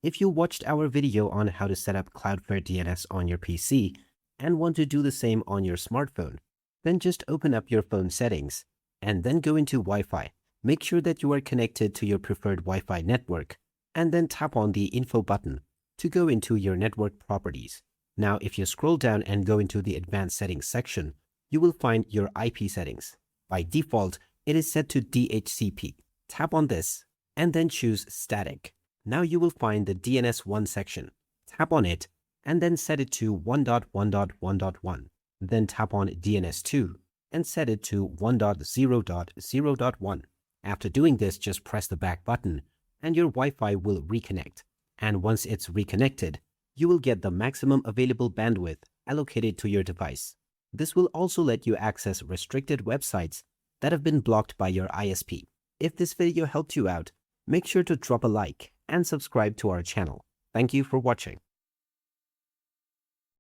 If you watched our video on how to set up Cloudflare DNS on your PC and want to do the same on your smartphone, then just open up your phone settings and then go into Wi-Fi. Make sure that you are connected to your preferred Wi-Fi network and then tap on the Info button to go into your network properties. Now, if you scroll down and go into the Advanced Settings section, you will find your IP settings. By default, it is set to DHCP. Tap on this and then choose Static. Now you will find the DNS1 section. Tap on it and then set it to 1.1.1.1. Then tap on DNS2 and set it to 1.0.0.1. After doing this, just press the back button and your Wi-Fi will reconnect. And once it's reconnected, you will get the maximum available bandwidth allocated to your device. This will also let you access restricted websites that have been blocked by your ISP. If this video helped you out, make sure to drop a like and subscribe to our channel. Thank you for watching.